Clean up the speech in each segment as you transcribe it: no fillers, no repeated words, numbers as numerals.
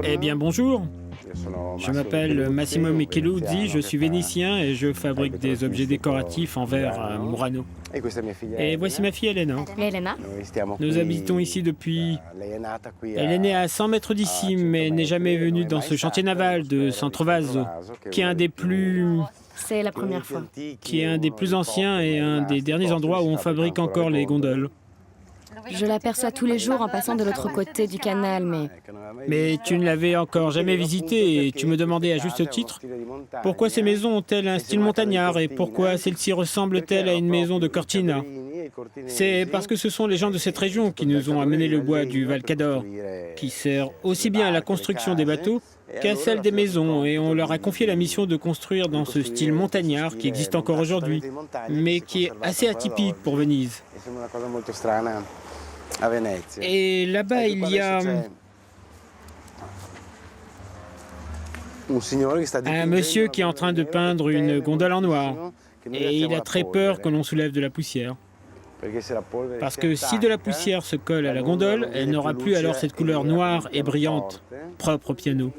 Eh bien, bonjour. Je m'appelle Massimo Micheluzzi, je suis vénitien et je fabrique des objets décoratifs en verre à Murano. Et voici ma fille Elena. Elena? Nous habitons ici depuis... Elle est née à 100 mètres d'ici, mais n'est jamais venue dans ce chantier naval de Santrovaso, qui est un des plus... C'est la première fois. qui est un des plus anciens et un des derniers endroits où on fabrique encore les gondoles. Je l'aperçois tous les jours en passant de l'autre côté du canal, mais Mais tu ne l'avais encore jamais visité et tu me demandais à juste titre pourquoi ces maisons ont-elles un style montagnard et pourquoi celle-ci ressemble-t-elle à une maison de Cortina. C'est parce que ce sont les gens de cette région qui nous ont amené le bois du Val Cador, qui sert aussi bien à la construction des bateaux qu'à celle des maisons, et on leur a confié la mission de construire dans ce style montagnard qui existe encore aujourd'hui, mais qui est assez atypique pour Venise. Et là-bas, il y a un monsieur qui est en train de peindre une gondole en noir, et il a très peur que l'on soulève de la poussière. Parce que si de la poussière se colle à la gondole, elle n'aura plus alors cette couleur noire et brillante, propre au piano.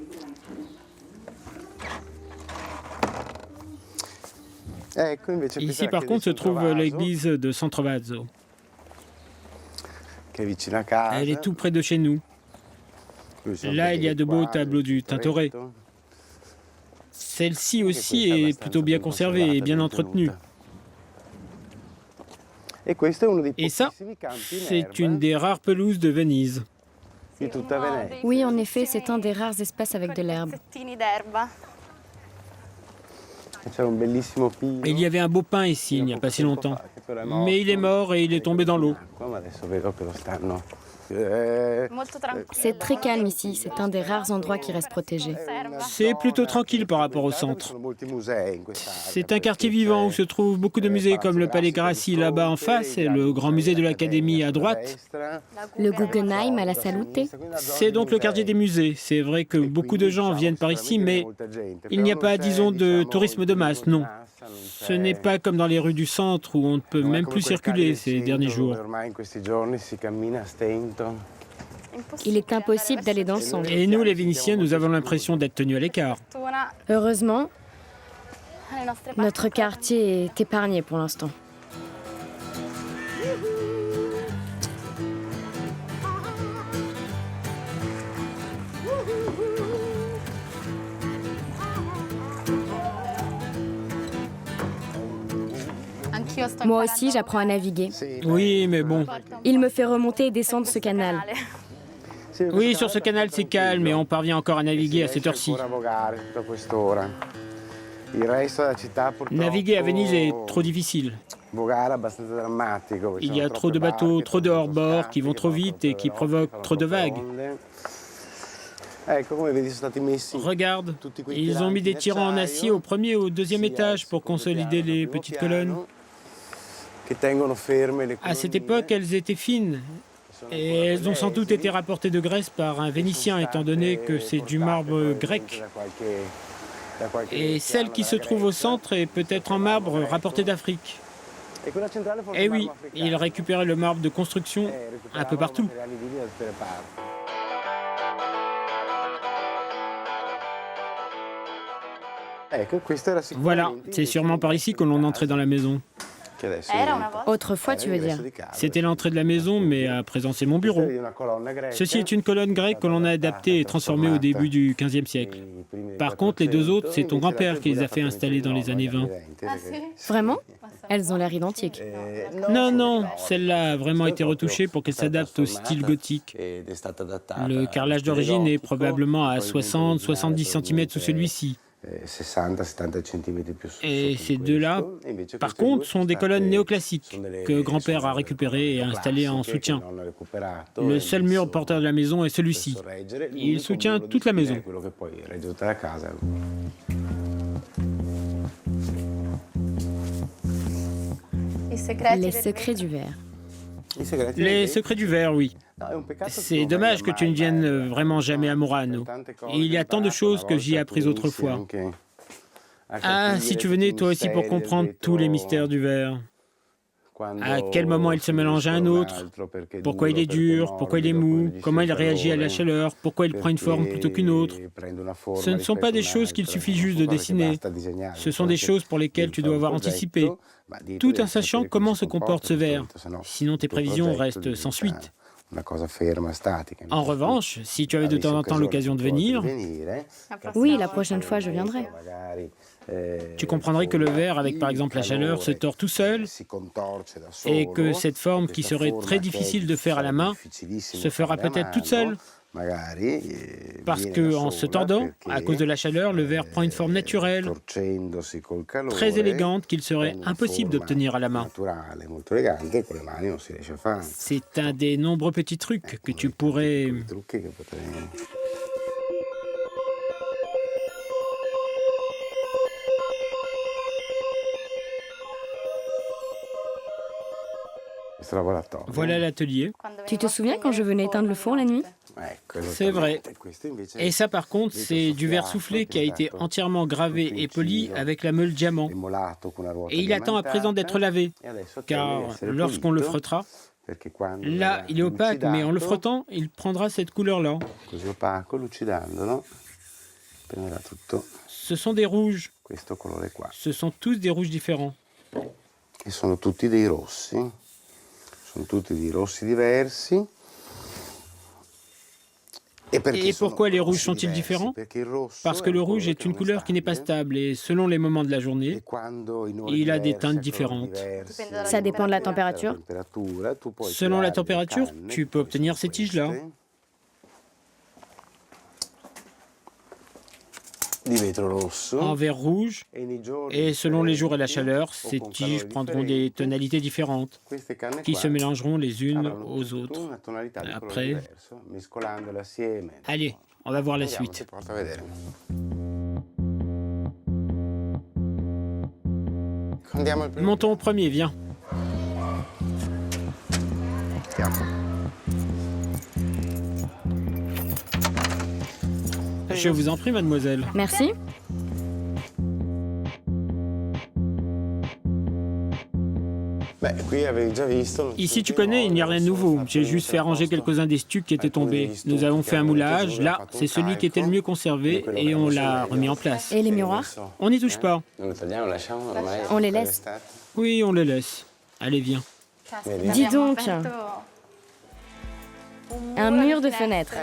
Ici, par contre, se trouve l'église de Santrovaso. Elle est tout près de chez nous. Là, il y a de beaux tableaux du Tintoret. Celle-ci aussi est plutôt bien conservée et bien entretenue. Et ça, c'est une des rares pelouses de Venise. oui, en effet, c'est un des rares espaces avec de l'herbe. Il y avait un beau pin ici, il n'y a pas si longtemps. Mais il est mort et il est tombé dans l'eau. C'est très calme ici, c'est un des rares endroits qui reste protégé. C'est plutôt tranquille par rapport au centre. C'est un quartier vivant où se trouvent beaucoup de musées comme le Palais Grassi là-bas en face et le grand musée de l'Académie à droite. Le Guggenheim à la Salute? C'est donc le quartier des musées. C'est vrai que beaucoup de gens viennent par ici, mais il n'y a pas, disons, de tourisme de masse, non. Ce n'est pas comme dans les rues du centre où on ne peut même plus circuler ces derniers jours. Il est impossible d'aller dans le centre. Et nous, les Vénitiens, nous avons l'impression d'être tenus à l'écart. Heureusement, notre quartier est épargné pour l'instant. Moi aussi, j'apprends à naviguer. Oui, mais bon. Il me fait remonter et descendre ce canal. Oui, sur ce canal, c'est calme et on parvient encore à naviguer à cette heure-ci. Naviguer à Venise est trop difficile. Il y a trop de bateaux, trop de hors-bord qui vont trop vite et qui provoquent trop de vagues. Regarde, ils ont mis des tirants en acier au premier et au deuxième étage pour consolider les petites colonnes. À cette époque, elles étaient fines. Et elles ont sans doute été rapportées de Grèce par un Vénitien, étant donné que c'est du marbre grec. Et celle qui se trouve au centre est peut-être en marbre rapporté d'Afrique. Et oui, ils récupéraient le marbre de construction un peu partout. Voilà, c'est sûrement par ici que l'on entrait dans la maison. Autrefois, tu veux dire? C'était l'entrée de la maison, mais à présent c'est mon bureau. Ceci est une colonne grecque que l'on a adaptée et transformée au début du XVe siècle. Par contre, les deux autres, c'est ton grand-père qui les a fait installer dans les années 20. Vraiment? Elles ont l'air identiques. Non, non, celle-là a vraiment été retouchée pour qu'elle s'adapte au style gothique. Le carrelage d'origine est probablement à 60-70 cm sous celui-ci. Et ces deux-là, par contre, sont des colonnes néoclassiques que grand-père a récupérées et installées en soutien. Le seul mur porteur de la maison est celui-ci. Il soutient toute la maison. Les secrets du verre. Les secrets du verre, oui. C'est dommage que tu ne viennes vraiment jamais à Murano. Il y a tant de choses que j'y ai apprises autrefois. Ah, si tu venais toi aussi pour comprendre tous les mystères du verre. À quel moment il se mélange à un autre? Pourquoi il est dur? Pourquoi il est mou? Comment il réagit à la chaleur? Pourquoi il prend une forme plutôt qu'une autre? Ce ne sont pas des choses qu'il suffit juste de dessiner. Ce sont des choses pour lesquelles tu dois avoir anticipé, tout en sachant comment se comporte ce verre. Sinon, tes prévisions restent sans suite. En revanche, si tu avais de temps en temps l'occasion de venir, Oui, la prochaine fois, je viendrai. tu comprendrais que le verre, avec par exemple la chaleur, se tord tout seul et que cette forme qui serait très difficile de faire à la main se fera peut-être toute seule. Parce qu'en se tordant, à cause de la chaleur, le verre prend une forme naturelle, très élégante, qu'il serait impossible d'obtenir à la main. C'est un des nombreux petits trucs que tu pourrais... Voilà l'atelier. Tu te souviens quand je venais éteindre le four la nuit? C'est vrai. Et ça, par contre, c'est du verre soufflé qui a été entièrement gravé et poli avec la meule diamant. Et il attend à présent d'être lavé, car lorsqu'on le frottera, là, il est opaque, mais en le frottant, il prendra cette couleur-là. Ce sont des rouges. Ce sont tous des rouges différents. Sono tutti dei rossi diversi. Et pourquoi les rouges sont-ils différents? Parce que le rouge est une couleur qui n'est pas stable et selon les moments de la journée, il a des teintes différentes. Ça dépend de la température. Selon la température, tu peux obtenir ces tiges-là. En verre rouge, et selon les jours et la chaleur, ces tiges prendront des tonalités différentes, qui se mélangeront les unes aux autres. Après, allez, on va voir la suite. Montons au premier, viens. Je vous en prie, mademoiselle. Merci. Ici, tu connais, il n'y a rien de nouveau. J'ai juste fait arranger quelques-uns des stucs qui étaient tombés. Nous avons fait un moulage. Là, c'est celui qui était le mieux conservé et on l'a remis en place. Et les miroirs? On n'y touche pas. On les laisse. Oui, on les laisse. Allez, viens. Dis donc, un mur de fenêtre.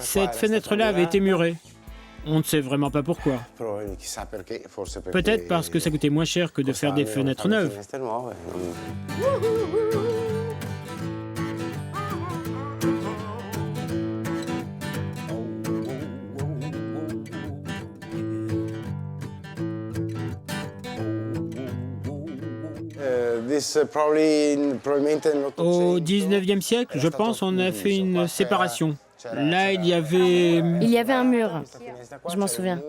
Cette fenêtre-là avait été murée. On ne sait vraiment pas pourquoi. Peut-être parce que ça coûtait moins cher que de faire des fenêtres neuves. Au 19e siècle, je pense, on a fait une séparation. Là, il y avait un mur, je m'en souviens.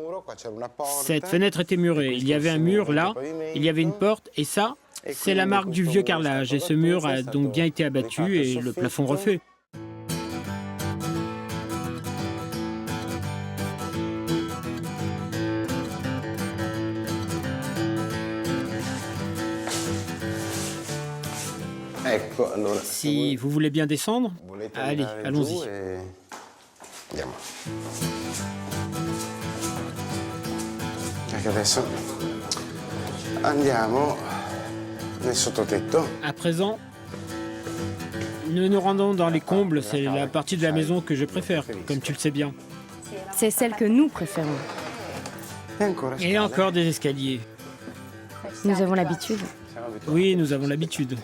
Cette fenêtre était murée. Il y avait un mur là, il y avait une porte, et ça, c'est la marque du vieux carrelage. Et ce mur a donc bien été abattu et le plafond refait. Si vous voulez bien descendre, allez, allons-y. À présent, nous nous rendons dans les combles. C'est la partie de la maison que je préfère, comme tu le sais bien. C'est celle que nous préférons. Et encore des escaliers. Nous avons l'habitude. Oui, nous avons l'habitude.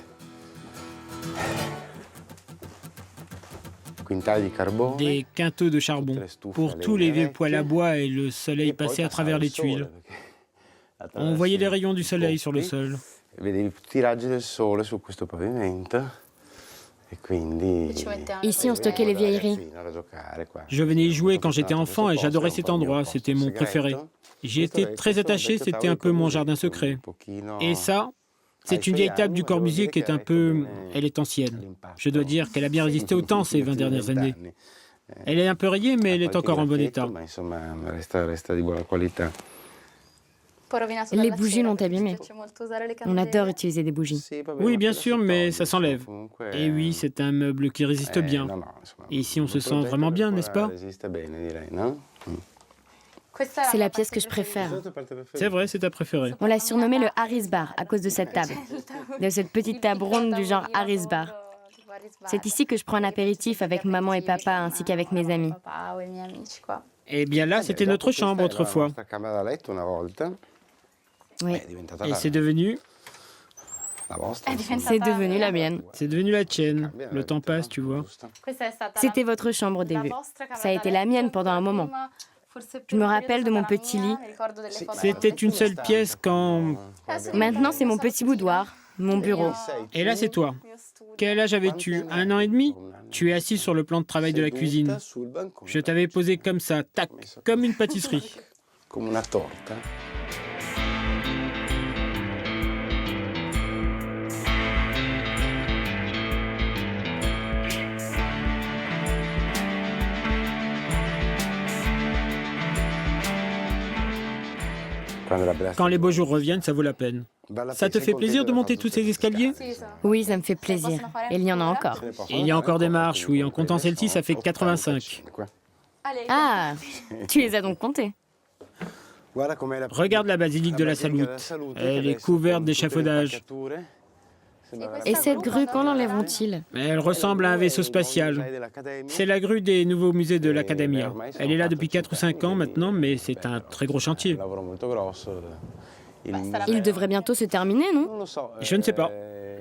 Des quintaux de charbon pour tous les vieux poêles à bois et le soleil passait à travers les tuiles. On voyait les rayons du soleil sur le sol. Ici, on stockait les vieilleries. Je venais y jouer quand j'étais enfant et j'adorais cet endroit, c'était mon préféré. J'y étais très attaché, c'était un peu mon jardin secret. Et ça, c'est une vieille table du Corbusier qui est un peu... Elle est ancienne. Je dois dire qu'elle a bien résisté au temps ces 20 dernières années. Elle est un peu rayée, mais elle est encore en bon état. Les bougies l'ont abîmé. On adore utiliser des bougies. Oui, bien sûr, mais ça s'enlève. Et oui, c'est un meuble qui résiste bien. Et ici, on se sent vraiment bien, n'est-ce pas? C'est la pièce que je préfère. C'est vrai, c'est ta préférée. On l'a surnommé le Harris Bar à cause de cette table. De cette petite table ronde du genre Harris Bar. C'est ici que je prends un apéritif avec maman et papa ainsi qu'avec mes amis. Eh bien là, c'était notre chambre autrefois. Oui, Et c'est devenu... c'est devenu la mienne. C'est devenu la tienne. Le temps passe, tu vois. C'était votre chambre au début. Ça a été la mienne pendant un moment. Je me rappelle de mon petit lit. C'était une seule pièce quand... Maintenant, c'est mon petit boudoir, mon bureau. Et là, c'est toi. Quel âge avais-tu? 1 an et demi? Tu es assis sur le plan de travail de la cuisine. Je t'avais posé comme ça, tac, comme une pâtisserie. Come una torta. Quand les beaux jours reviennent, ça vaut la peine. Ça te fait plaisir de monter tous ces escaliers? Oui, ça me fait plaisir. Et il y en a encore. Et il y a encore des marches, oui. En comptant celle-ci, ça fait 85. Ah, tu les as donc comptés. Regarde la basilique de la Salute. Elle est couverte d'échafaudages. Et cette grue, quand l'enlèveront-ils? Elle ressemble à un vaisseau spatial. C'est la grue des nouveaux musées de l'Accademia. Elle est là depuis 4 ou 5 ans maintenant, mais c'est un très gros chantier. Il devrait bientôt se terminer, non? Je ne sais pas.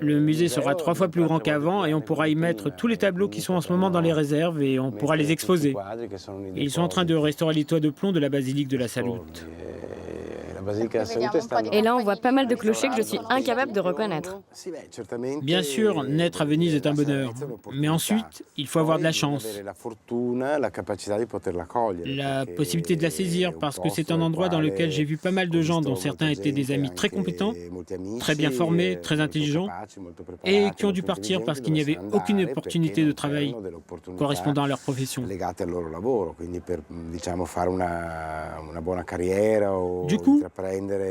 Le musée sera 3 fois plus grand qu'avant et on pourra y mettre tous les tableaux qui sont en ce moment dans les réserves et on pourra les exposer. Ils sont en train de restaurer les toits de plomb de la basilique de la Salute. Et là, on voit pas mal de clochers que je suis incapable de reconnaître. Bien sûr, naître à Venise est un bonheur. Mais ensuite, il faut avoir de la chance. La possibilité de la saisir, parce que c'est un endroit dans lequel j'ai vu pas mal de gens, dont certains étaient des amis très compétents, très bien formés, très intelligents, et qui ont dû partir parce qu'il n'y avait aucune opportunité de travail correspondant à leur profession. Du coup,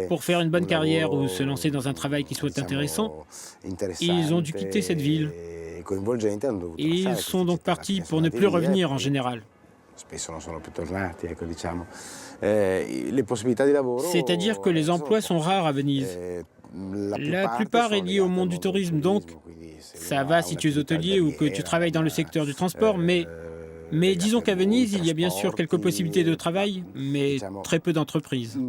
pour faire une bonne carrière ou se lancer dans un travail qui soit intéressant, ils ont dû quitter cette ville. Et ils sont donc partis pour ne plus revenir en général. C'est-à-dire que les emplois sont rares à Venise. La plupart est liée au monde du tourisme, donc ça va si tu es hôtelier ou que tu travailles dans le secteur du transport, mais disons qu'à Venise, il y a bien sûr quelques possibilités de travail, mais très peu d'entreprises.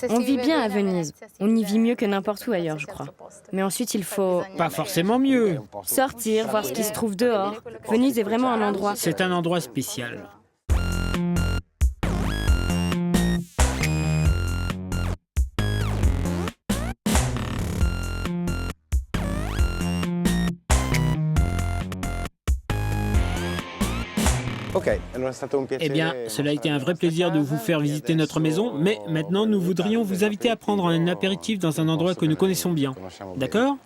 On vit bien à Venise. On y vit mieux que n'importe où ailleurs, je crois. Mais ensuite, il faut Pas forcément mieux. sortir, voir ce qui se trouve dehors. Venise est vraiment un endroit. C'est un endroit spécial. Eh bien, cela a été un vrai plaisir de vous faire visiter notre maison, mais maintenant nous voudrions vous inviter à prendre un apéritif dans un endroit que nous connaissons bien. D'accord ?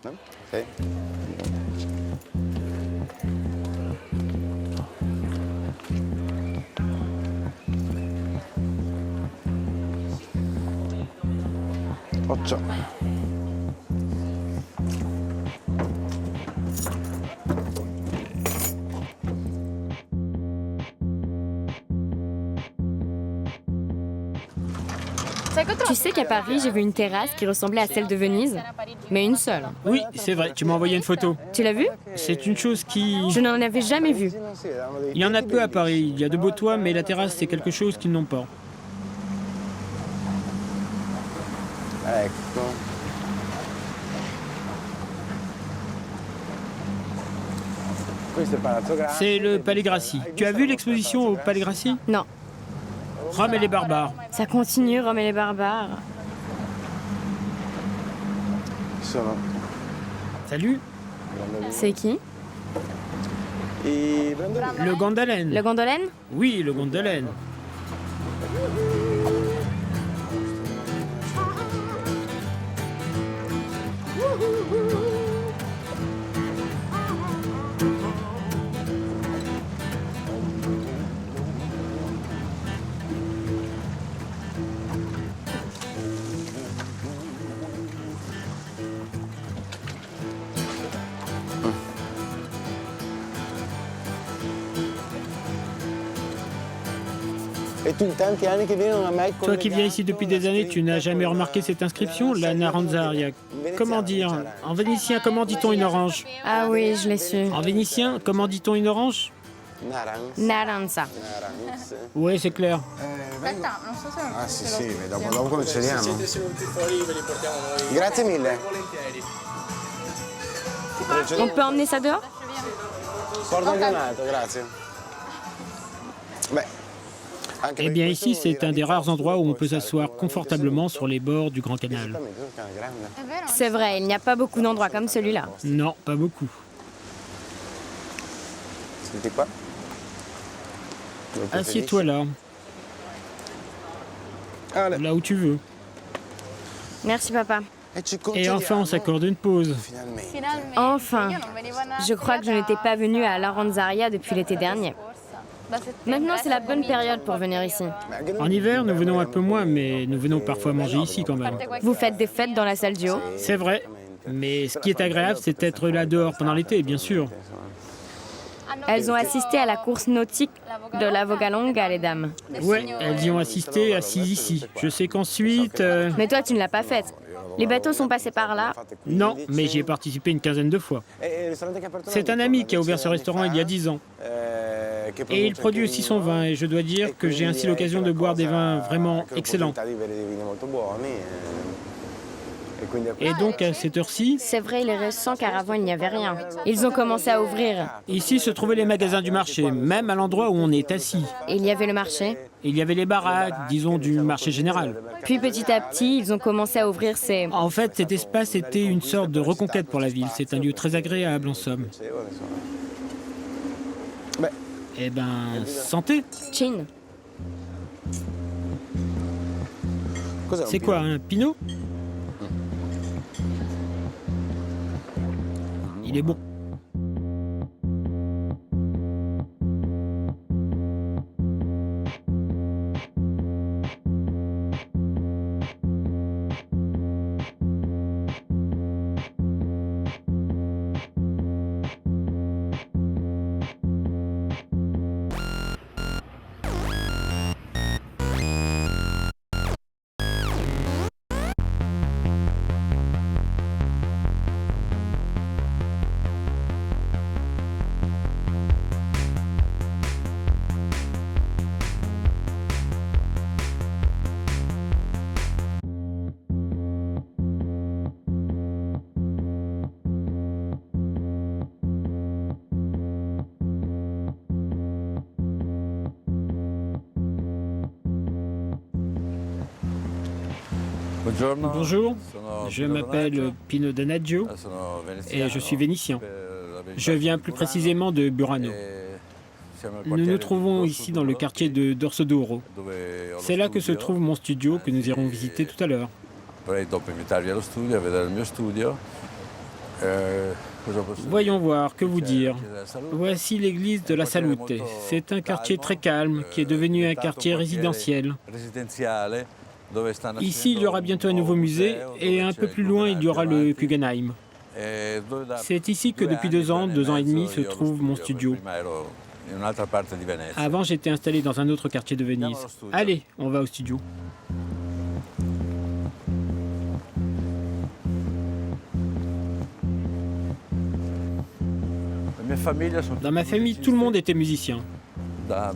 Tu sais qu'à Paris, j'ai vu une terrasse qui ressemblait à celle de Venise, mais une seule. Oui, c'est vrai, tu m'as envoyé une photo. Tu l'as vue? C'est une chose qui... Je n'en avais jamais vu. Il y en a peu à Paris, il y a de beaux toits, mais la terrasse c'est quelque chose qu'ils n'ont pas. C'est le Palais Grassi. Tu as vu l'exposition au Palais Grassi? Non. Rome et les barbares. Ça continue, Rome et les barbares. Salut. C'est qui? Le Gondolen. Le Gondolen? Oui, le Gondolen. Toi qui viens ici depuis des années, tu n'as jamais remarqué cette inscription, la Naranzaria. Comment dire? En vénitien, comment dit-on une orange? Ah oui, je l'ai su. En vénitien, comment dit-on une orange? Naranza. Oui, c'est clair. Ah sì, sì, dopo cominceremo. Grazie mille. On peut emmener ça dehors? Portagionato, grazie. Beh, Eh bien ici, c'est un des rares endroits où on peut s'asseoir confortablement sur les bords du Grand Canal. C'est vrai, il n'y a pas beaucoup d'endroits comme celui-là. Non, pas beaucoup. Senti qua. Assieds-toi là, là où tu veux. Merci, papa. Et enfin, on s'accorde une pause. Enfin. Je crois que je n'étais pas venue à Laranzaria depuis l'été dernier. Maintenant, c'est la bonne période pour venir ici. En hiver, nous venons un peu moins, mais nous venons parfois manger ici quand même. Vous faites des fêtes dans la salle du haut? C'est vrai. Mais ce qui est agréable, c'est d'être là dehors pendant l'été, bien sûr. Elles ont assisté à la course nautique de la Vogalonga, les dames. Ouais, elles y ont assisté assises ici. Je sais qu'ensuite... Mais toi, tu ne l'as pas faite. Les bateaux sont passés par là. Non, mais j'y ai participé une quinzaine de fois. C'est un ami qui a ouvert ce restaurant il y a 10 ans. Et il produit aussi son vin, et je dois dire que j'ai ainsi l'occasion de boire des vins vraiment excellents. Et donc, à cette heure-ci, C'est vrai, il est récent car avant, il n'y avait rien. Ils ont commencé à ouvrir. ici se trouvaient les magasins du marché, même à l'endroit où on est assis. Et il y avait le marché. Il y avait les baraques, disons, du marché général. Puis petit à petit, ils ont commencé à ouvrir ces... En fait, cet espace était une sorte de reconquête pour la ville. C'est un lieu très agréable, en somme. Eh ben, santé. Chin. C'est quoi, un pinot? Il est bon. Bonjour, je m'appelle Pino Donaggio et je suis vénitien. Je viens plus précisément de Burano. Nous nous trouvons ici dans le quartier de Dorsoduro. C'est là que se trouve mon studio que nous irons visiter tout à l'heure. Voyons voir, que vous dire. Voici l'église de la Salute. C'est un quartier très calme qui est devenu un quartier résidentiel. Ici, il y aura bientôt un nouveau musée et un peu plus loin, il y aura le Guggenheim. C'est ici que depuis 2 ans et demi, se trouve mon studio. Avant, j'étais installé dans un autre quartier de Venise. Allez, on va au studio. Dans ma famille, tout le monde était musicien.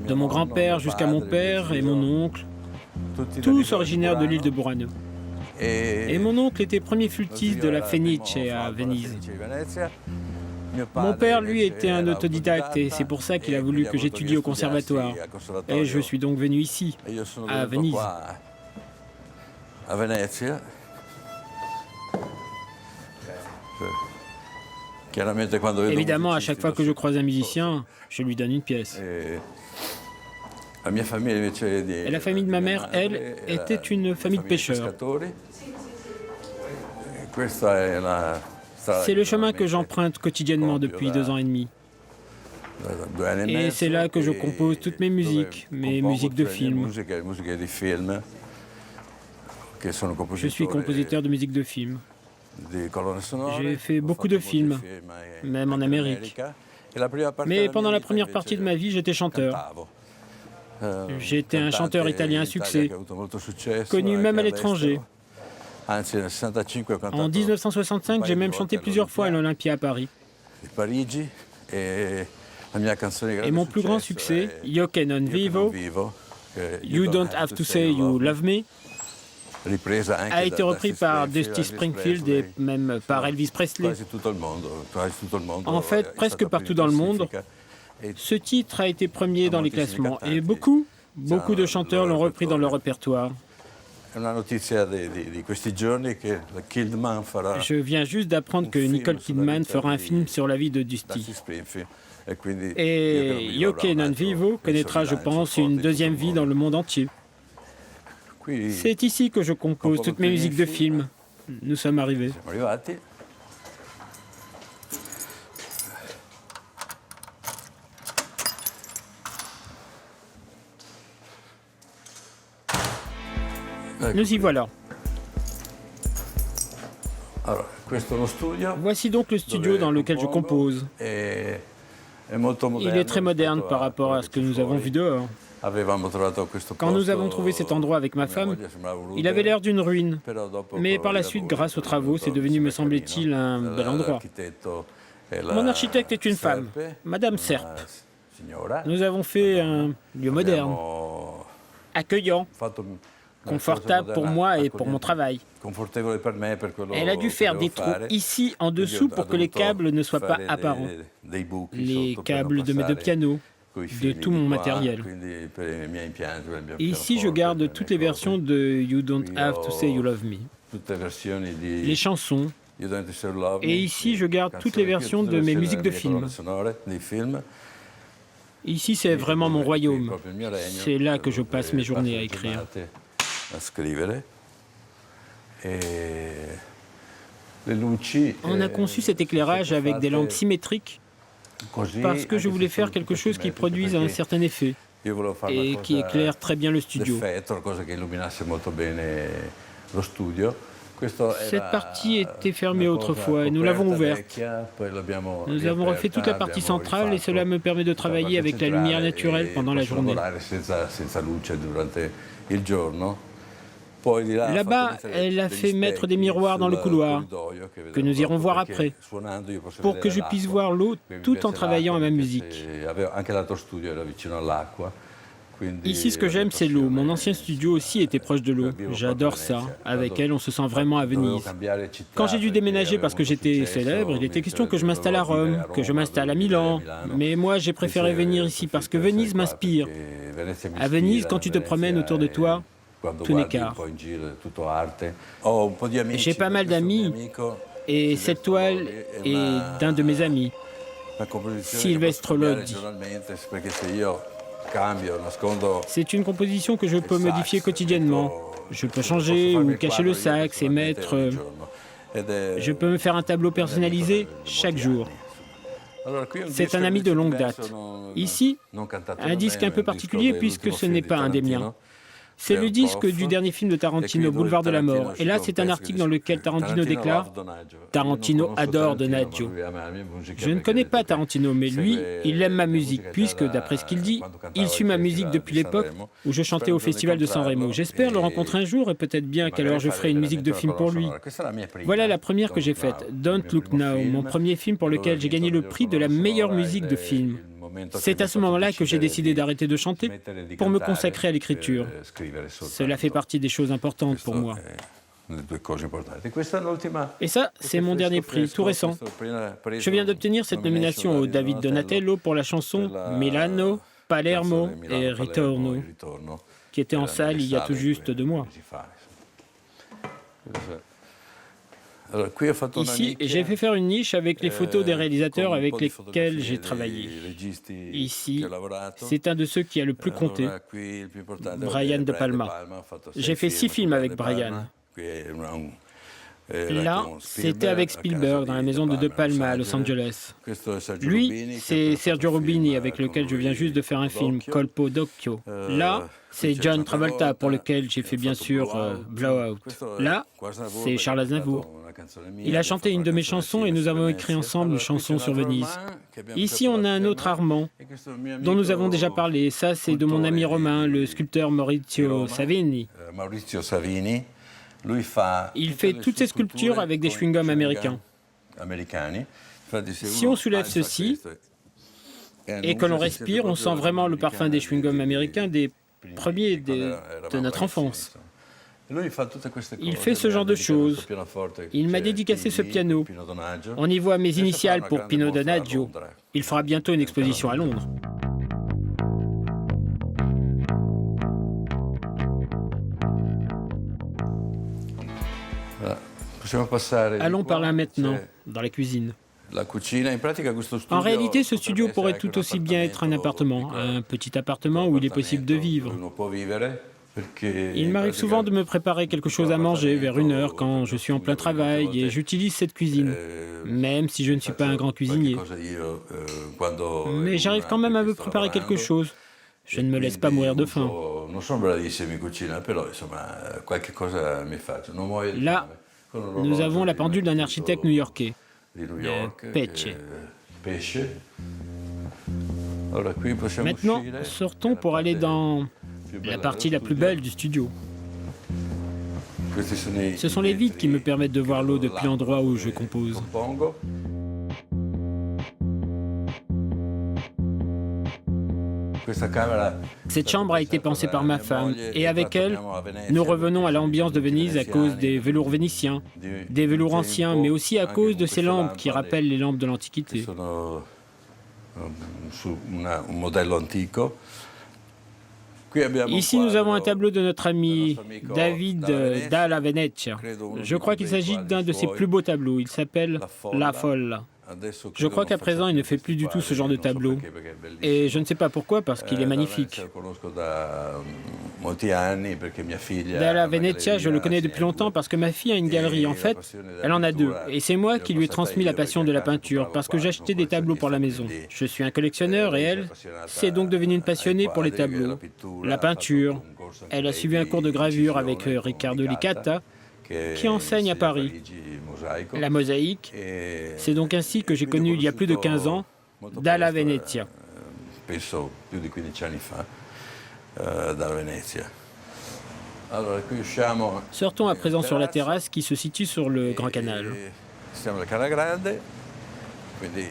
De mon grand-père jusqu'à mon père et mon oncle. Tous originaires de l'île de Burano. Et mon oncle était premier flûtiste de la Fenice à Venise. Mon père, lui, était un autodidacte et c'est pour ça qu'il a voulu que j'étudie au conservatoire. Et je suis donc venu ici, à Venise. Évidemment, à chaque fois que je croise un musicien, je lui donne une pièce. Et la famille de ma mère, elle, était une famille de pêcheurs. C'est le chemin que j'emprunte quotidiennement depuis 2 ans et demi. Et c'est là que je compose toutes mes musiques de film. Je suis compositeur de musique de film. J'ai fait beaucoup de films, même en Amérique. Mais pendant la première partie de ma vie, j'étais chanteur. J'étais un chanteur italien à succès, connu même à l'étranger. En 1965, j'ai même chanté plusieurs fois à l'Olympia à Paris. Et mon plus grand succès, Io che non vivo, You Don't Have to Say You Love Me, a été repris par Dusty Springfield et même par Elvis Presley. En fait, presque partout dans le monde, ce titre a été premier dans les classements et beaucoup de chanteurs l'ont repris dans leur répertoire. Je viens juste d'apprendre que Nicole Kidman fera un film sur la vie de Dusty. Et Io che non vivo connaîtra, je pense, une deuxième vie dans le monde entier. C'est ici que je compose toutes mes musiques de films. Nous sommes arrivés. Nous y voilà. Voici donc le studio dans lequel je compose. Il est très moderne par rapport à ce que nous avons vu dehors. Quand nous avons trouvé cet endroit avec ma femme, il avait l'air d'une ruine. Mais par la suite, grâce aux travaux, c'est devenu, me semble-t-il, un bel endroit. Mon architecte est une femme, Madame Serp. Nous avons fait un lieu moderne, accueillant, confortable pour moi et pour mon travail. Elle a dû faire des trous ici en dessous pour que les câbles ne soient pas apparents. Les câbles de mes deux pianos, de tout mon matériel. Et ici, je garde toutes les versions de You Don't Have to Say You Love Me, les chansons. Et ici, je garde toutes les versions de mes musiques de films. Ici, c'est vraiment mon royaume. C'est là que je passe mes journées à écrire. On a conçu cet éclairage avec des lampes symétriques parce que je voulais faire quelque chose qui produise un certain effet et qui éclaire très bien le studio. Cette partie était fermée autrefois et nous l'avons ouverte. Nous avons refait toute la partie centrale et cela me permet de travailler avec la lumière naturelle pendant la journée. Là-bas, elle a fait mettre des miroirs dans le couloir, que nous irons voir après, pour que je puisse voir l'eau tout en travaillant à ma musique. Ici, ce que j'aime, c'est l'eau. Mon ancien studio aussi était proche de l'eau. J'adore ça. Avec elle, on se sent vraiment à Venise. Quand j'ai dû déménager parce que j'étais célèbre, il était question que je m'installe à Rome, que je m'installe à Milan. Mais moi, j'ai préféré venir ici parce que Venise m'inspire. À Venise, quand tu te promènes autour de toi, tout n'est qu'art. J'ai pas mal d'amis et cette toile est d'un de mes amis, Silvestro Lodi. C'est une composition que je peux modifier quotidiennement. Je peux changer ou cacher le sax et mettre... Je peux me faire un tableau personnalisé chaque jour. C'est un ami de longue date. Ici, un disque un peu particulier puisque ce n'est pas un des miens. C'est le disque du dernier film de Tarantino, Boulevard de la Mort. Et là, c'est un article dans lequel Tarantino déclare « Tarantino adore Donaggio ». Je ne connais pas Tarantino, mais lui, il aime ma musique, puisque, d'après ce qu'il dit, il suit ma musique depuis l'époque où je chantais au Festival de San Remo. J'espère le rencontrer un jour et peut-être bien qu'alors je ferai une musique de film pour lui. Voilà la première que j'ai faite, Don't Look Now, mon premier film pour lequel j'ai gagné le prix de la meilleure musique de film. C'est à ce moment-là que j'ai décidé d'arrêter de chanter pour me consacrer à l'écriture. Cela fait partie des choses importantes pour moi. Et ça, c'est mon dernier prix, tout récent. Je viens d'obtenir cette nomination au David Donatello pour la chanson Milano, Palermo et Ritorno, qui était en salle il y a tout juste 2 mois. Ici, j'ai fait faire une niche avec les photos des réalisateurs avec lesquels j'ai travaillé. Ici, c'est un de ceux qui a le plus compté, Brian De Palma. J'ai fait 6 films avec Brian. Là, c'était avec Spielberg dans la maison de Palma à Los Angeles. Lui, c'est Sergio Rubini avec lequel je viens juste de faire un film, Colpo d'Occhio. Là, c'est John Travolta pour lequel j'ai fait bien sûr Blowout. Là, c'est Charles Aznavour. Il a chanté une de mes chansons et nous avons écrit ensemble une chanson sur Venise. Ici, on a un autre Armand, dont nous avons déjà parlé. Ça, c'est de mon ami romain, le sculpteur Maurizio Savini. Il fait toutes ses sculptures avec des chewing-gums américains. Si on soulève ceci et que l'on respire, on sent vraiment le parfum des chewing-gums américains des premiers de notre enfance. Il fait ce genre de choses. Il m'a dédicacé ce piano. On y voit mes initiales pour Pino Donaggio. Il fera bientôt une exposition à Londres. Allons par là maintenant, dans la cuisine. En réalité, ce studio pourrait tout aussi bien être un appartement, un petit appartement où il est possible de vivre. Il m'arrive souvent de me préparer quelque chose à manger vers 1h quand je suis en plein travail et j'utilise cette cuisine, même si je ne suis pas un grand cuisinier. Mais j'arrive quand même à me préparer quelque chose. Je ne me laisse pas mourir de faim. Là, nous avons la pendule d'un architecte new-yorkais, Pecce. Maintenant, sortons pour aller dans la partie la plus belle du studio. Ce sont les vitres qui me permettent de voir l'eau depuis l'endroit où je compose. Cette chambre a été pensée par ma femme et avec elle, nous revenons à l'ambiance de Venise à cause des velours vénitiens, des velours anciens, mais aussi à cause de ces lampes qui rappellent les lampes de l'Antiquité. Ici, nous avons un tableau de notre ami David Dalla Venezia. Je crois qu'il s'agit d'un de ses plus beaux tableaux. Il s'appelle La Folla. Je crois qu'à présent, il ne fait plus du tout ce genre de tableau. Et je ne sais pas pourquoi, parce qu'il est magnifique. Dalla Venezia, je le connais depuis longtemps parce que ma fille a une galerie. En fait, elle en a 2. Et c'est moi qui lui ai transmis la passion de la peinture, parce que j'achetais des tableaux pour la maison. Je suis un collectionneur et elle, c'est donc devenue une passionnée pour les tableaux. La peinture. Elle a suivi un cours de gravure avec Riccardo Licata, qui enseigne à Paris. La mosaïque, c'est donc ainsi que j'ai connu il y a plus de 15 ans Dalla Venezia. Sortons à présent sur la terrasse qui se situe sur le Grand Canal.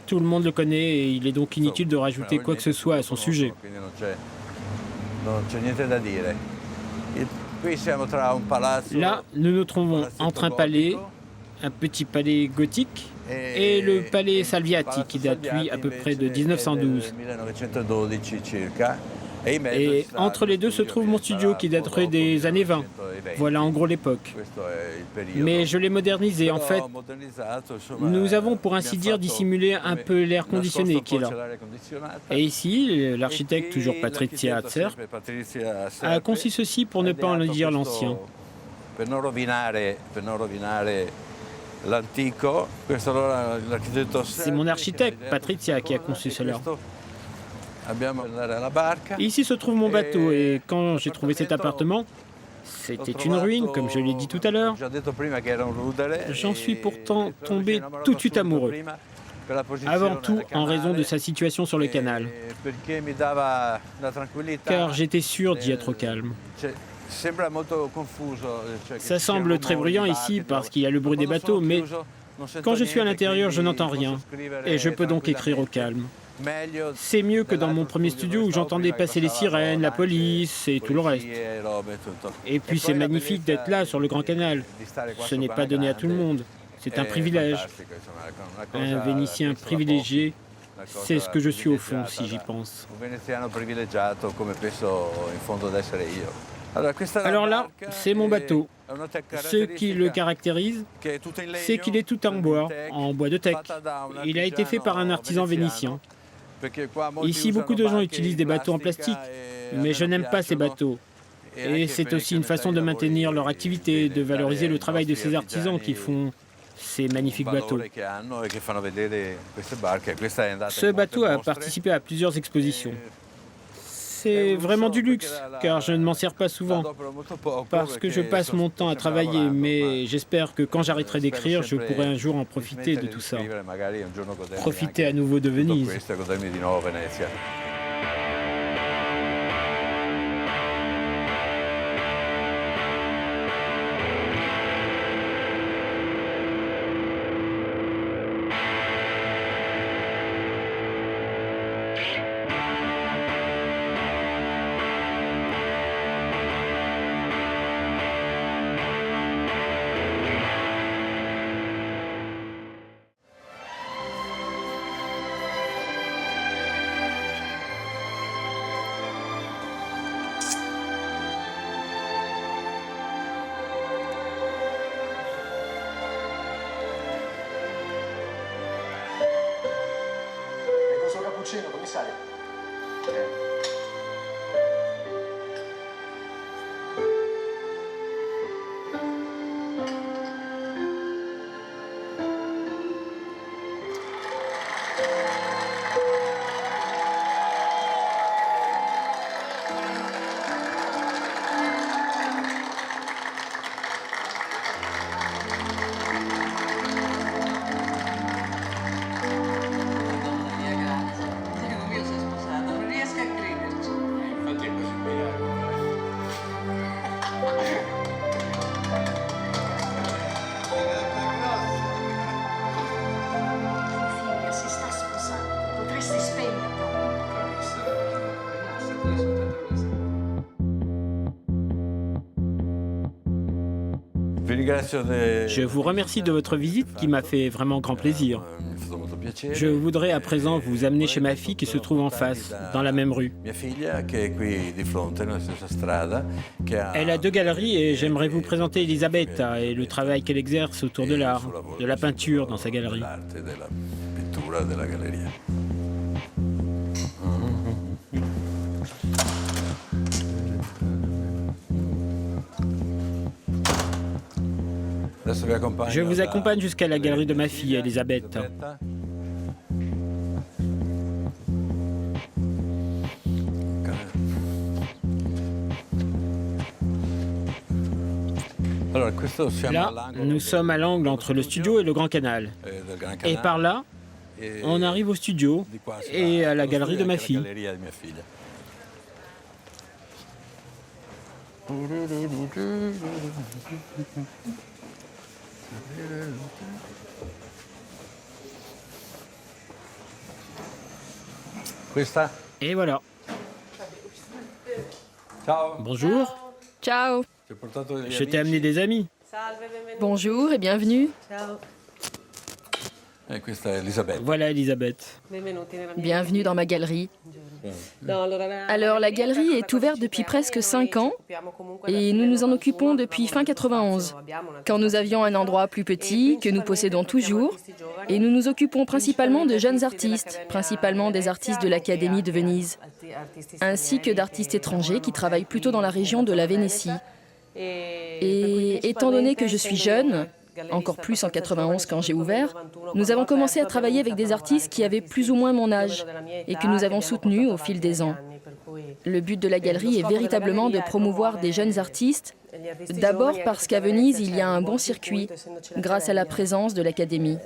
Tout le monde le connaît et il est donc inutile de rajouter quoi que ce soit à son sujet. Là, nous nous trouvons entre un palais, un petit palais gothique, et le palais Salviati qui date, lui, à peu près de 1912. Et entre les deux se trouve mon studio qui daterait des années 20. Voilà en gros l'époque. Mais je l'ai modernisé. En fait, nous avons pour ainsi dire dissimulé un peu l'air conditionné qui est là. Et ici, l'architecte, toujours Patrizia Azerp, a conçu ceci pour ne pas en dire l'ancien. C'est mon architecte, Patrizia, qui a conçu cela. Ici se trouve mon bateau et quand j'ai trouvé cet appartement, c'était une ruine, comme je l'ai dit tout à l'heure. J'en suis pourtant tombé tout de suite amoureux. Avant tout en raison de sa situation sur le canal. Car j'étais sûr d'y être au calme. Ça semble très bruyant ici parce qu'il y a le bruit des bateaux, mais quand je suis à l'intérieur, je n'entends rien. Et je peux donc écrire au calme. C'est mieux que dans mon premier studio où j'entendais passer les sirènes, la police et tout le reste. Et puis c'est magnifique d'être là sur le Grand Canal. Ce n'est pas donné à tout le monde. C'est un privilège. Un Vénitien privilégié, c'est ce que je suis au fond si j'y pense. Alors là, c'est mon bateau. Ce qui le caractérise, c'est qu'il est tout en bois de teck. Il a été fait par un artisan vénitien. Ici, beaucoup de gens utilisent des bateaux en plastique, mais je n'aime pas ces bateaux. Et c'est aussi une façon de maintenir leur activité, de valoriser le travail de ces artisans qui font ces magnifiques bateaux. Ce bateau a participé à plusieurs expositions. C'est vraiment du luxe, car je ne m'en sers pas souvent, parce que je passe mon temps à travailler, mais j'espère que quand j'arrêterai d'écrire, je pourrai un jour en profiter de tout ça. Profiter à nouveau de Venise. Cappuccino, commissario. Je vous remercie de votre visite qui m'a fait vraiment grand plaisir. Je voudrais à présent vous amener chez ma fille qui se trouve en face, dans la même rue. Elle a 2 galeries et j'aimerais vous présenter Elisabetta et le travail qu'elle exerce autour de l'art, de la peinture dans sa galerie. Je vous accompagne jusqu'à la galerie de ma fille, Elisabetta. Là, nous sommes à l'angle entre le studio et le Grand Canal. Et par là, on arrive au studio et à la galerie de ma fille. Et voilà. Bonjour. Ciao. Je t'ai amené des amis. Bonjour et bienvenue. Voilà Elisabeth. Bienvenue dans ma galerie. Alors, la galerie est ouverte depuis presque 5 ans et nous nous en occupons depuis fin 91, quand nous avions un endroit plus petit que nous possédons toujours, et nous nous occupons principalement de jeunes artistes, principalement des artistes de l'Académie de Venise, ainsi que d'artistes étrangers qui travaillent plutôt dans la région de la Vénétie. Et étant donné que je suis jeune, encore plus en 91 quand j'ai ouvert, nous avons commencé à travailler avec des artistes qui avaient plus ou moins mon âge et que nous avons soutenus au fil des ans. Le but de la galerie est véritablement de promouvoir des jeunes artistes, d'abord parce qu'à Venise, il y a un bon circuit grâce à la présence de l'Académie.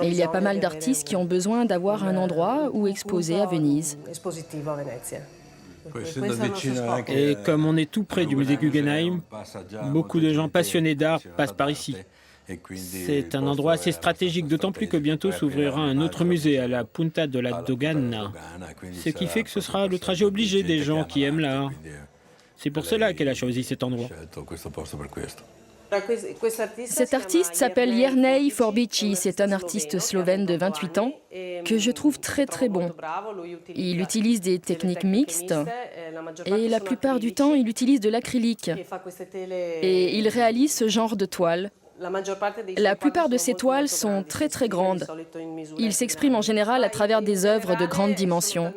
Et il y a pas mal d'artistes qui ont besoin d'avoir un endroit où exposer à Venise. Et comme on est tout près du musée Guggenheim, beaucoup de gens passionnés d'art passent par ici. C'est un endroit assez stratégique, d'autant plus que bientôt s'ouvrira un autre musée à la Punta della Dogana, ce qui fait que ce sera le trajet obligé des gens qui aiment l'art. C'est pour cela qu'elle a choisi cet endroit. Cet artiste s'appelle Jernej Forbici, c'est un artiste slovène de 28 ans que je trouve très très bon. Il utilise des techniques mixtes et la plupart du temps il utilise de l'acrylique et il réalise ce genre de toile La plupart de ces toiles sont très très grandes. Ils s'expriment en général à travers des œuvres de grande dimension.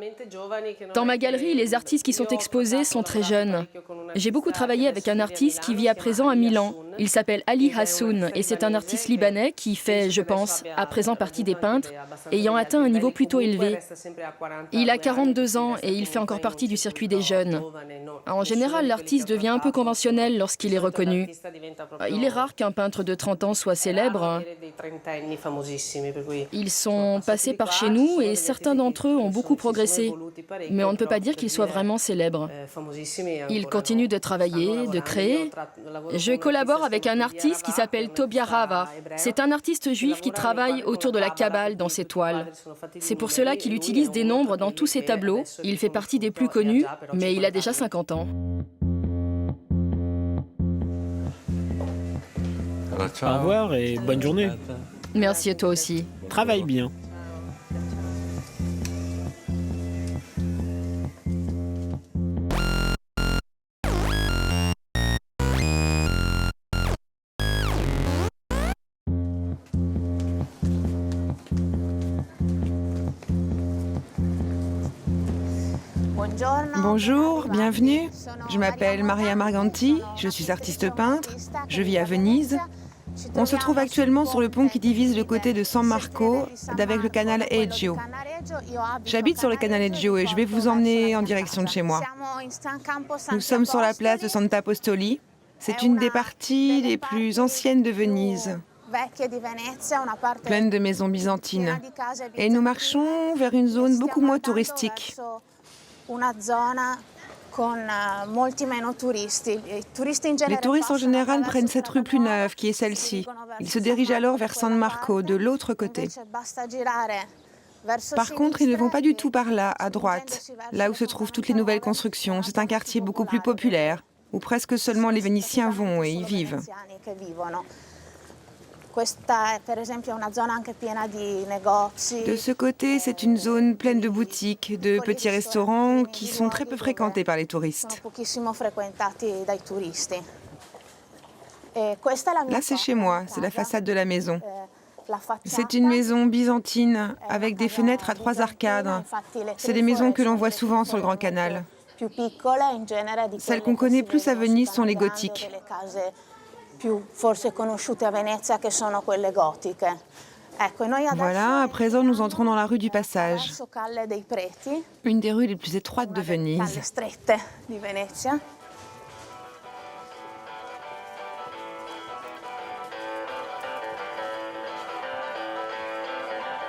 Dans ma galerie, les artistes qui sont exposés sont très jeunes. J'ai beaucoup travaillé avec un artiste qui vit à présent à Milan. Il s'appelle Ali Hassoun et c'est un artiste libanais qui fait, je pense, à présent partie des peintres ayant atteint un niveau plutôt élevé. Il a 42 ans et il fait encore partie du circuit des jeunes. En général, l'artiste devient un peu conventionnel lorsqu'il est reconnu. Il est rare qu'un peintre de 30 ans soit célèbre. Ils sont passés par chez nous et certains d'entre eux ont beaucoup progressé, mais on ne peut pas dire qu'ils soient vraiment célèbres. Ils continuent de travailler, de créer. Je collabore avec un artiste qui s'appelle Tobia Rava. C'est un artiste juif qui travaille autour de la Kabbale dans ses toiles. C'est pour cela qu'il utilise des nombres dans tous ses tableaux. Il fait partie des plus connus, mais il a déjà 50 ans. Au revoir et bonne journée. Merci à toi aussi. Travaille bien. Bonjour, bienvenue. Je m'appelle Maria Marganti, je suis artiste peintre, je vis à Venise. On se trouve actuellement sur le pont qui divise le côté de San Marco avec le canal Egeo. J'habite sur le canal Egeo et je vais vous emmener en direction de chez moi. Nous sommes sur la place de Sant'Apostoli. C'est une des parties les plus anciennes de Venise, pleine de maisons byzantines. Et nous marchons vers une zone beaucoup moins touristique. Les touristes en général prennent cette rue plus neuve, qui est celle-ci. Ils se dirigent alors vers San Marco, de l'autre côté. Par contre, ils ne vont pas du tout par là, à droite, là où se trouvent toutes les nouvelles constructions. C'est un quartier beaucoup plus populaire, où presque seulement les Vénitiens vont et y vivent. De ce côté, c'est une zone pleine de boutiques, de petits restaurants qui sont très peu fréquentés par les touristes. Là, c'est chez moi, c'est la façade de la maison. C'est une maison byzantine avec des fenêtres à 3 arcades. C'est des maisons que l'on voit souvent sur le Grand Canal. Celles qu'on connaît plus à Venise sont les gothiques. Voilà, à présent nous entrons dans la rue du Passage, une des rues les plus étroites de Venise.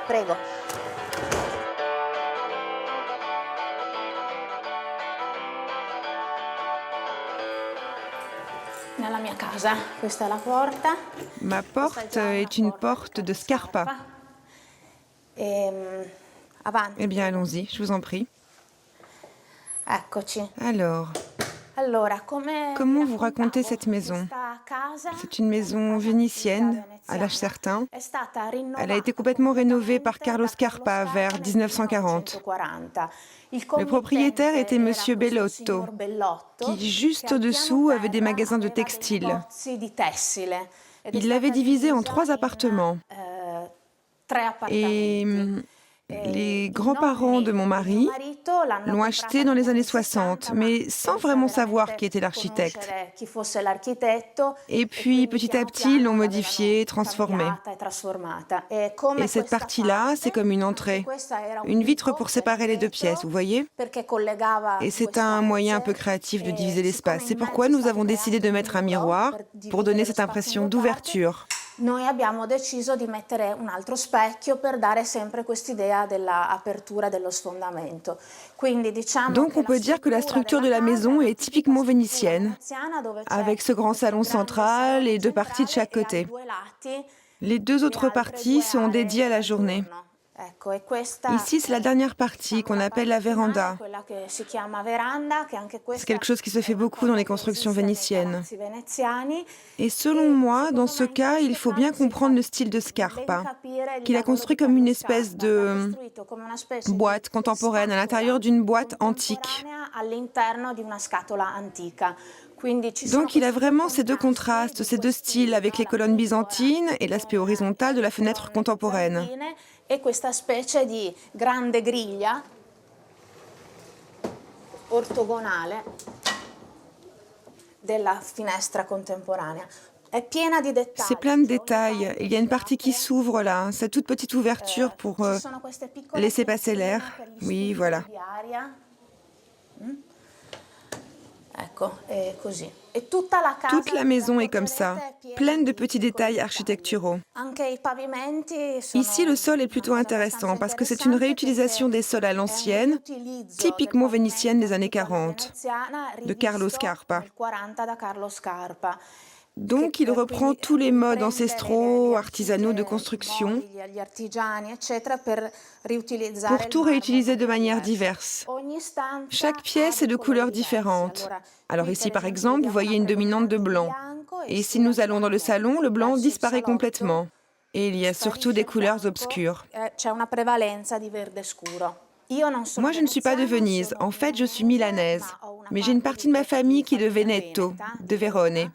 Prego. Ma porte est une porte de Scarpa. Eh bien, allons-y, je vous en prie. Alors, comment vous racontez cette maison? C'est une maison vénitienne, à l'âge certain. Elle a été complètement rénovée par Carlo Scarpa vers 1940. Le propriétaire était M. Bellotto, qui, juste au-dessous, avait des magasins de textiles. Il l'avait divisé en 3 appartements. Et les grands-parents de mon mari l'ont acheté dans les années 60, mais sans vraiment savoir qui était l'architecte. Et puis, petit à petit, ils l'ont modifié, transformé. Et cette partie-là, c'est comme une entrée, une vitre pour séparer les 2 pièces, vous voyez? Et c'est un moyen un peu créatif de diviser l'espace. C'est pourquoi nous avons décidé de mettre un miroir pour donner cette impression d'ouverture. Noi abbiamo deciso di mettere un altro specchio per dare sempre quest'idea dell'apertura dello sfondamento. Donc on peut dire que la structure de la maison est typiquement vénitienne, avec ce grand salon central et 2 parties de chaque côté. Les 2 autres parties sont dédiées à la journée. Ici, c'est la dernière partie qu'on appelle la véranda. C'est quelque chose qui se fait beaucoup dans les constructions vénitiennes. Et selon moi, dans ce cas, il faut bien comprendre le style de Scarpa, qu'il a construit comme une espèce de boîte contemporaine à l'intérieur d'une boîte antique. Donc il a vraiment ces deux contrastes, ces deux styles, avec les colonnes byzantines et l'aspect horizontal de la fenêtre contemporaine. E questa specie di grande griglia ortogonale della finestra contemporanea. C'est plein de détails. Il y a une partie qui s'ouvre là, cette toute petite ouverture pour laisser passer l'air. Oui, voilà. Toute la maison est comme ça, pleine de petits détails architecturaux. Ici, le sol est plutôt intéressant parce que c'est une réutilisation des sols à l'ancienne, typiquement vénitienne des années 40, de Carlo Scarpa. Donc, il reprend tous les modes ancestraux, artisanaux de construction, pour tout réutiliser de manière diverse. Chaque pièce est de couleurs différentes. Alors ici, par exemple, vous voyez une dominante de blanc. Et si nous allons dans le salon, le blanc disparaît complètement. Et il y a surtout des couleurs obscures. Moi, je ne suis pas de Venise. En fait, je suis milanaise. Mais j'ai une partie de ma famille qui est de Veneto, de Vérone.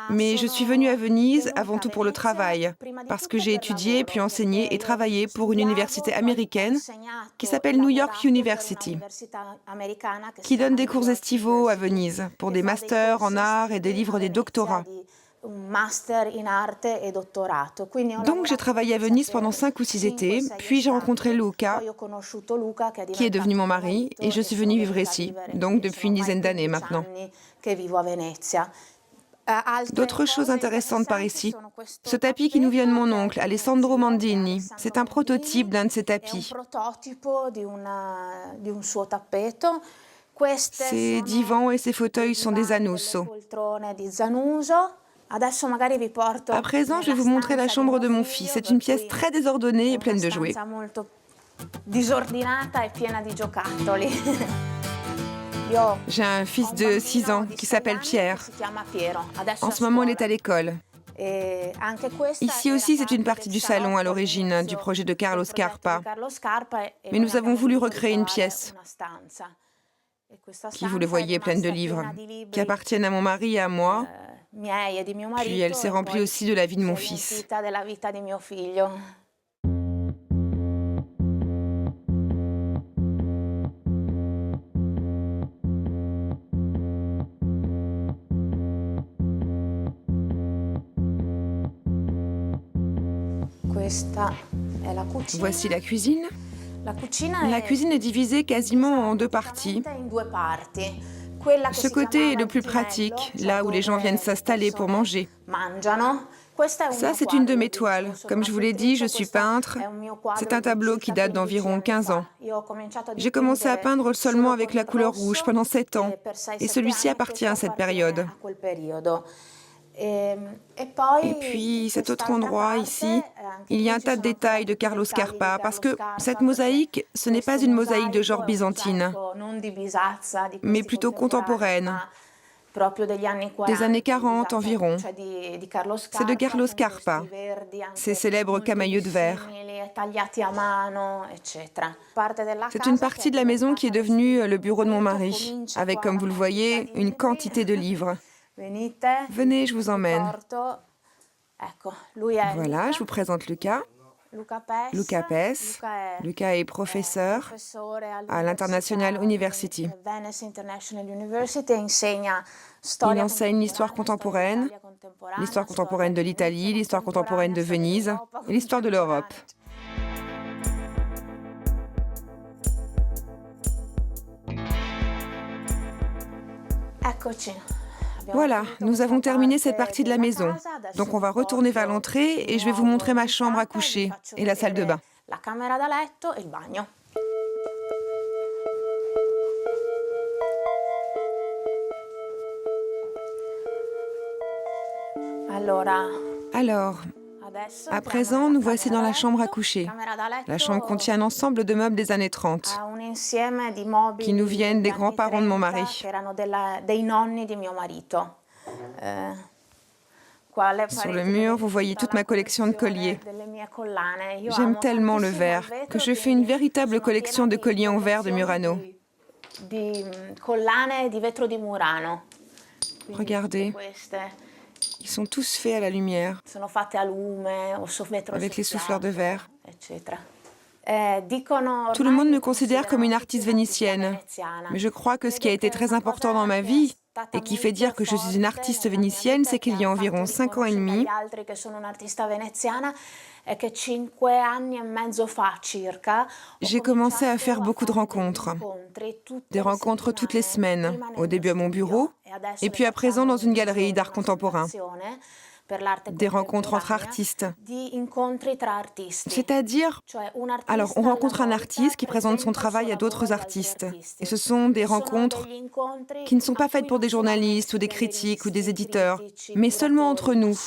Mais je suis venue à Venise avant tout pour le travail, parce que j'ai étudié, puis enseigné et travaillé pour une université américaine qui s'appelle New York University, qui donne des cours estivaux à Venise pour des masters en art et délivre des doctorats. Donc j'ai travaillé à Venise pendant 5 ou 6 étés, puis j'ai rencontré Luca, qui est devenu mon mari, et je suis venue vivre ici, donc depuis une dizaine d'années maintenant. D'autres choses intéressantes par ici. Ce tapis qui nous vient de mon oncle, Alessandro Mandini. C'est un prototype d'un de ces tapis. Ces divans et ces fauteuils sont des Anusso. À présent, je vais vous montrer la chambre de mon fils. C'est une pièce très désordonnée et pleine de jouets. J'ai un fils de 6 ans qui s'appelle Pierre. En ce moment, il est à l'école. Ici aussi, c'est une partie du salon à l'origine du projet de Carlo Scarpa. Mais nous avons voulu recréer une pièce qui, vous le voyez, est pleine de livres, qui appartiennent à mon mari et à moi. Puis elle s'est remplie aussi de la vie de mon fils. Voici la cuisine. La cuisine est divisée quasiment en 2 parties. Ce côté est le plus pratique, là où les gens viennent s'installer pour manger. Ça, c'est une de mes toiles. Comme je vous l'ai dit, je suis peintre. C'est un tableau qui date d'environ 15 ans. J'ai commencé à peindre seulement avec la couleur rouge pendant 7 ans. Et celui-ci appartient à cette période. Et puis, cet autre endroit ici, il y a un tas de détails de Carlo Scarpa, parce que cette mosaïque, ce n'est pas une mosaïque de genre byzantine, mais plutôt contemporaine, des années 40 environ. C'est de Carlo Scarpa, ces célèbres camaïeux de verre. C'est une partie de la maison qui est devenue le bureau de mon mari, avec, comme vous le voyez, une quantité de livres. Venez, je vous emmène. Voilà, je vous présente Luca. Luca Pes. Luca est professeur à l'International University. Il enseigne l'histoire contemporaine de l'Italie, l'histoire contemporaine de Venise et l'histoire de l'Europe. Voilà, nous avons terminé cette partie de la maison. Donc on va retourner vers l'entrée et je vais vous montrer ma chambre à coucher et la salle de bain. Alors, à présent, nous voici dans la chambre à coucher. La chambre contient un ensemble de meubles des années 30 qui nous viennent des grands-parents de mon mari. Sur le mur, vous voyez toute ma collection de colliers. J'aime tellement le verre que je fais une véritable collection de colliers en verre de Murano. Regardez, ils sont tous faits à la lumière, avec les souffleurs de verre. Tout le monde me considère comme une artiste vénitienne, mais je crois que ce qui a été très important dans ma vie et qui fait dire que je suis une artiste vénitienne, c'est qu'il y a environ 5 ans et demi, j'ai commencé à faire beaucoup de rencontres. Des rencontres toutes les semaines, au début à mon bureau, et puis à présent dans une galerie d'art contemporain. Des rencontres entre artistes. C'est-à-dire, alors on rencontre un artiste qui présente son travail à d'autres artistes. Et ce sont des rencontres qui ne sont pas faites pour des journalistes ou des critiques ou des éditeurs, mais seulement entre nous,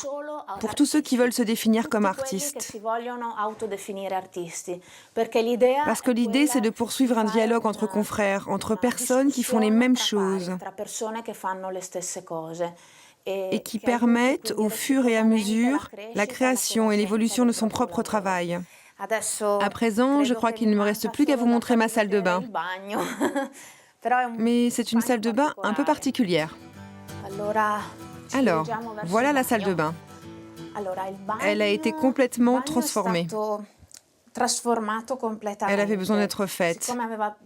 pour tous ceux qui veulent se définir comme artistes. Parce que l'idée, c'est de poursuivre un dialogue entre confrères, entre personnes qui font les mêmes choses et qui permettent, au fur et à mesure, la création et l'évolution de son propre travail. À présent, je crois qu'il ne me reste plus qu'à vous montrer ma salle de bain. Mais c'est une salle de bain un peu particulière. Alors, voilà la salle de bain. Elle a été complètement transformée. Elle avait besoin d'être faite.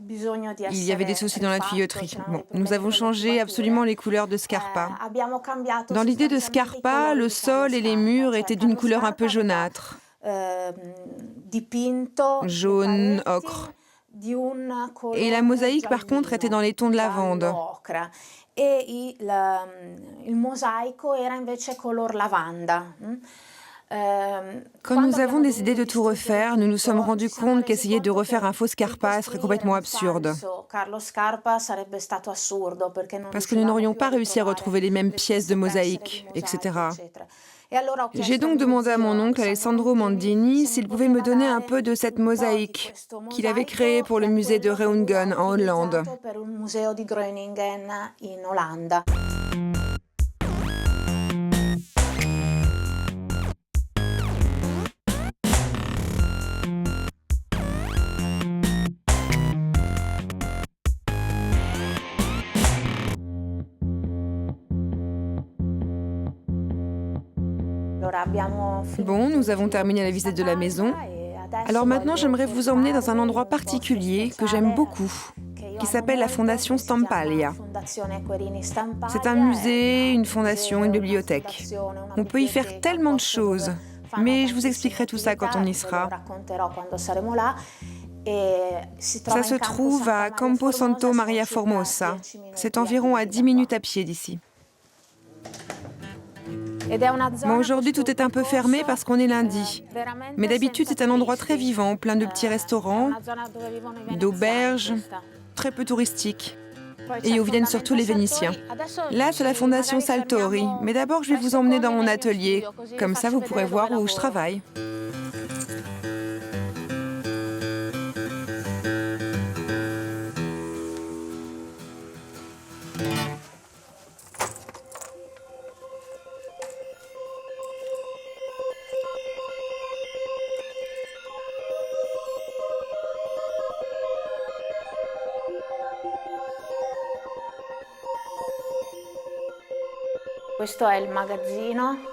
Il y avait des soucis dans la tuyauterie. Bon, nous avons changé absolument les couleurs de Scarpa. Dans l'idée de Scarpa, le sol et les murs étaient d'une couleur un peu jaunâtre. Jaune, ocre. Et la mosaïque, par contre, était dans les tons de lavande. Quand nous avons des idées de tout refaire, nous nous sommes rendus compte qu'essayer de refaire un faux Scarpa serait complètement absurde. Parce que nous n'aurions pas réussi à retrouver les mêmes pièces de mosaïque, etc. J'ai donc demandé à mon oncle Alessandro Mandini s'il pouvait me donner un peu de cette mosaïque qu'il avait créée pour le musée de Groningen en Hollande. Bon, nous avons terminé la visite de la maison. Alors maintenant, j'aimerais vous emmener dans un endroit particulier que j'aime beaucoup, qui s'appelle la Fondation Stampalia. C'est un musée, une fondation, une bibliothèque. On peut y faire tellement de choses, mais je vous expliquerai tout ça quand on y sera. Ça se trouve à Campo Santo Maria Formosa. C'est environ à 10 minutes à pied d'ici. Bon, aujourd'hui, tout est un peu fermé parce qu'on est lundi. Mais d'habitude, c'est un endroit très vivant, plein de petits restaurants, d'auberges, très peu touristique. Et où viennent surtout les Vénitiens. Là, c'est la Fondation Saltori. Mais d'abord, je vais vous emmener dans mon atelier. Comme ça, vous pourrez voir où je travaille.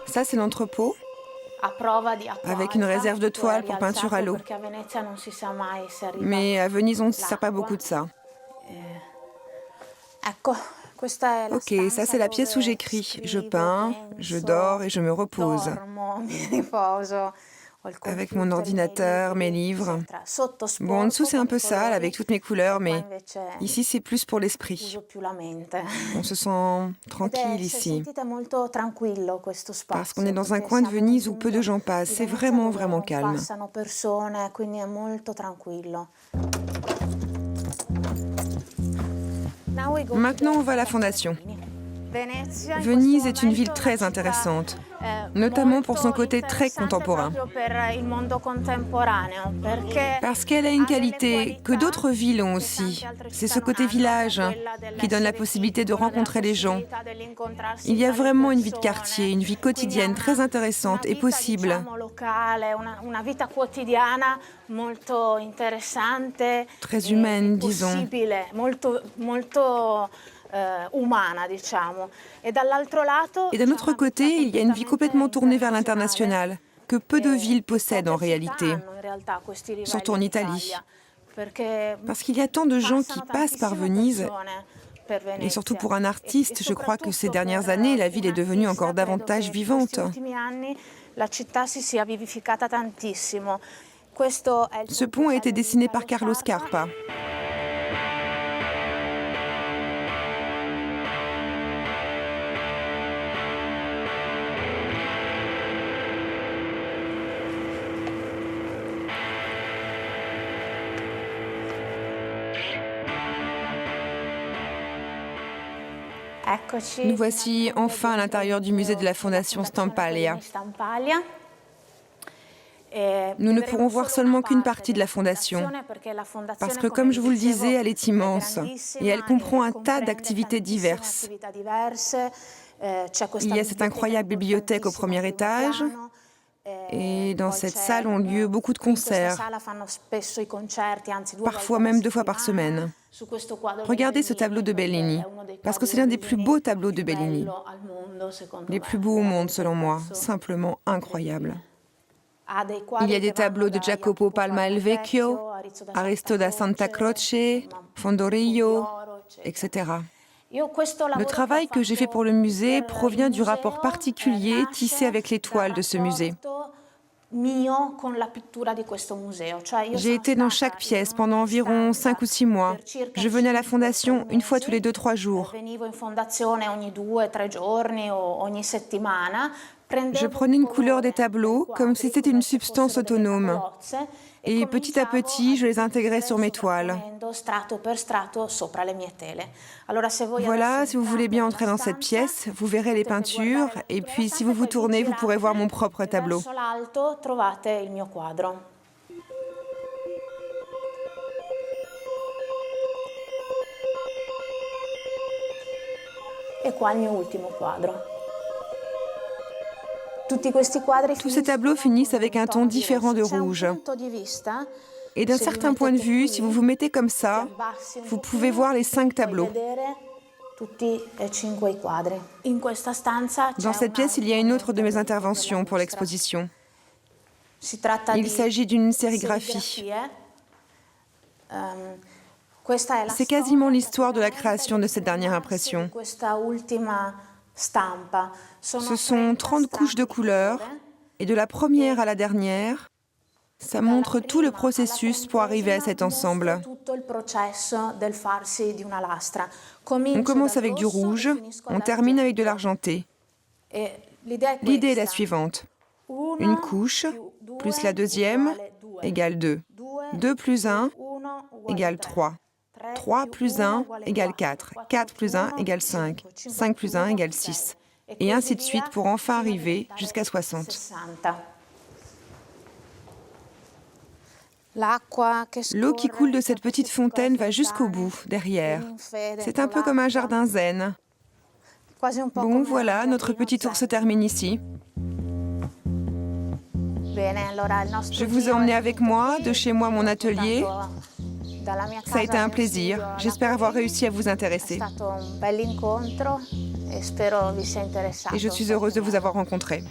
Ça, c'est l'entrepôt, avec une réserve de toile pour peinture à l'eau. Mais à Venise, on ne se sert pas beaucoup de ça. Ok, ça c'est la pièce où j'écris. Je peins, je dors et je me repose. Avec mon ordinateur, mes livres. Bon, en dessous c'est un peu sale avec toutes mes couleurs, mais ici c'est plus pour l'esprit. On se sent tranquille ici. Parce qu'on est dans un coin de Venise où peu de gens passent. C'est vraiment, vraiment calme. Maintenant, on va à la Fondation. Venise est une ville très intéressante, notamment pour son côté très contemporain. Parce qu'elle a une qualité que d'autres villes ont aussi. C'est ce côté village qui donne la possibilité de rencontrer les gens. Il y a vraiment une vie de quartier, une vie quotidienne très intéressante et possible. Très humaine, disons. Et d'un autre côté, il y a une vie complètement tournée vers l'international, que peu de villes possèdent en réalité, surtout en Italie. Parce qu'il y a tant de gens qui passent par Venise, et surtout pour un artiste, je crois que ces dernières années, la ville est devenue encore davantage vivante. Ce pont a été dessiné par Carlo Scarpa. Nous voici enfin à l'intérieur du musée de la Fondation Stampalia. Nous ne pourrons voir seulement qu'une partie de la Fondation, parce que, comme je vous le disais, elle est immense et elle comprend un tas d'activités diverses. Il y a cette incroyable bibliothèque au premier étage, et dans cette salle ont lieu beaucoup de concerts, parfois même 2 fois par semaine. Regardez ce tableau de Bellini, parce que c'est l'un des plus beaux tableaux de Bellini. Les plus beaux au monde, selon moi, simplement incroyables. Il y a des tableaux de Jacopo Palma il Vecchio, Aristo da Santa Croce, Fondorillo, etc. Le travail que j'ai fait pour le musée provient du rapport particulier tissé avec les toiles de ce musée. J'ai été dans chaque pièce pendant environ 5 ou 6 mois. Je venais à la Fondation une fois tous les 2-3 jours. Je prenais une couleur des tableaux comme si c'était une substance autonome. Et petit à petit, je les intégrais sur mes toiles. Voilà, si vous voulez bien entrer dans cette pièce, vous verrez les peintures, et puis si vous vous tournez, vous pourrez voir mon propre tableau. E qua il mio ultimo quadro. Tous ces tableaux finissent avec un ton différent de rouge. Et d'un certain point de vue, si vous vous mettez comme ça, vous pouvez voir les 5 tableaux. Dans cette pièce, il y a une autre de mes interventions pour l'exposition. Il s'agit d'une sérigraphie. C'est quasiment l'histoire de la création de cette dernière impression. Ce sont 30 couches de couleurs, et de la première à la dernière, ça montre tout le processus pour arriver à cet ensemble. On commence avec du rouge, on termine avec de l'argenté. L'idée est la suivante. Une couche plus la deuxième égale 2. 2 plus 1 égale 3. 3 plus 1 égale 4. 4 plus 1 égale 5. 5 plus 1 égale 6. Et ainsi de suite pour enfin arriver jusqu'à 60. L'eau qui coule de cette petite fontaine va jusqu'au bout, derrière. C'est un peu comme un jardin zen. Bon, voilà, notre petit tour se termine ici. Je vous ai emmené avec moi, de chez moi, mon atelier. Ça a été un plaisir. J'espère avoir réussi à vous intéresser. Et je suis heureuse de vous avoir rencontré.